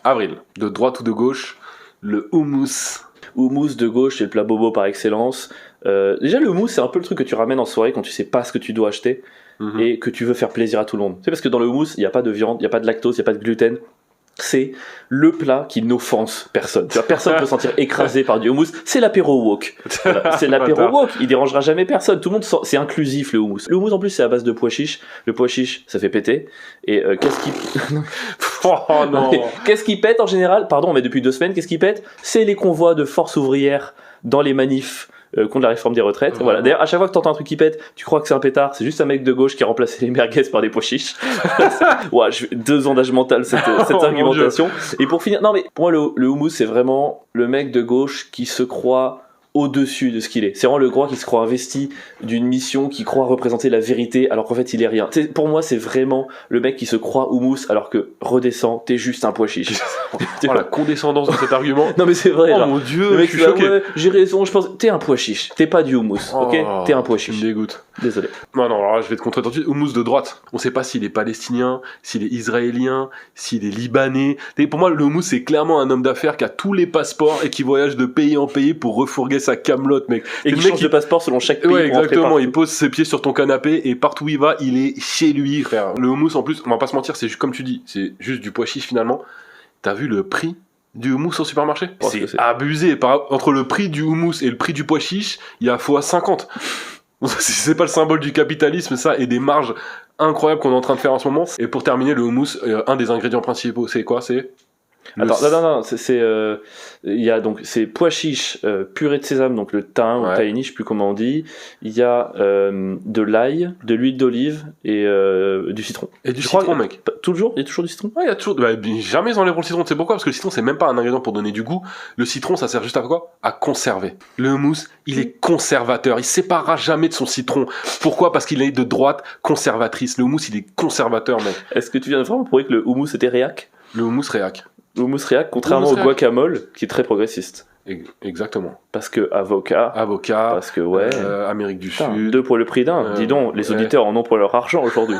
Avril, de droite ou de gauche, le houmous. Houmous de gauche, c'est le plat bobo par excellence. Déjà, le houmous, c'est un peu le truc que tu ramènes en soirée quand tu sais pas ce que tu dois acheter et que tu veux faire plaisir à tout le monde. C'est parce que dans le houmous, il n'y a pas de viande, il n'y a pas de lactose, il n'y a pas de gluten. C'est le plat qui n'offense personne. Tu vois, personne ne peut se sentir écrasé par du houmous. C'est l'apéro wok. Voilà, c'est l'apéro wok. Il dérangera jamais personne. Tout le monde c'est inclusif, le houmous. Le houmous, en plus, c'est à base de pois chiches. Le pois chiche, ça fait péter. Et qu'est-ce qui... Oh non. Qu'est-ce qui pète en général? Pardon, mais depuis 2 semaines, qu'est-ce qui pète? C'est les convois de force ouvrière dans les manifs contre la réforme des retraites. Voilà. D'ailleurs, à chaque fois que t'entends un truc qui pète, tu crois que c'est un pétard. C'est juste un mec de gauche qui a remplacé les merguez par des pois chiches. Ouais, 2 ans d'âge mental cette argumentation. Et pour finir, non mais pour moi le houmous, c'est vraiment le mec de gauche qui se croit au-dessus de ce qu'il est. C'est vraiment le gros qui se croit investi d'une mission, qui croit représenter la vérité alors qu'en fait il est rien. Pour moi, c'est vraiment le mec qui se croit houmous alors que redescends, t'es juste un pois chiche. Oh, la condescendance de cet argument. Non mais c'est vrai. Oh genre, mon dieu, le mec, je suis choqué. Ouais, j'ai raison, je pense. T'es un pois chiche. T'es pas du houmous, ok? T'es un pois chiche. Tu me dégoûtes. Désolé. Non, alors là, je vais te contrer tout de suite. Houmous de droite. On sait pas s'il est palestinien, s'il est israélien, s'il est libanais. Et pour moi, le houmous, c'est clairement un homme d'affaires qui a tous les passeports et qui voyage de pays en pays pour refourguer sa camelote, mec. Et qui change de passeport selon chaque pays. Ouais, exactement. Il pose ses pieds sur ton canapé et partout où il va, il est chez lui, frère. Le houmous, en plus, on va pas se mentir, c'est juste comme tu dis, c'est juste du pois chiche finalement. T'as vu le prix du houmous au supermarché? C'est abusé. Entre le prix du houmous et le prix du pois chiche, il y a x50. C'est pas le symbole du capitalisme, ça, et des marges incroyables qu'on est en train de faire en ce moment. Et pour terminer, le houmous, un des ingrédients principaux, c'est quoi? C'est non, il y a donc c'est pois chiches, purée de sésame, donc le thym ou tahini, je sais plus comment on dit. Il y a de l'ail, de l'huile d'olive et du citron. Et du citron, mec. Toujours, il y a toujours du citron. Ouais, il y a toujours. Jamais ils enlèveront le citron. Tu sais pourquoi? Parce que le citron, c'est même pas un ingrédient pour donner du goût. Le citron, ça sert juste à quoi? À conserver. Le houmous, il est conservateur. Il séparera jamais de son citron. Pourquoi? Parce qu'il est de droite conservatrice. Le houmous, il est conservateur, mec. Est-ce que tu viens de vraiment prouver que le houmous était réac? Le houmous réac. Le houmous réac, contrairement au guacamole, qui est très progressiste. Exactement. Parce que avocat. Parce que Amérique du Sud. 2 pour le prix d'un. Dis donc, les auditeurs en ont pour leur argent aujourd'hui.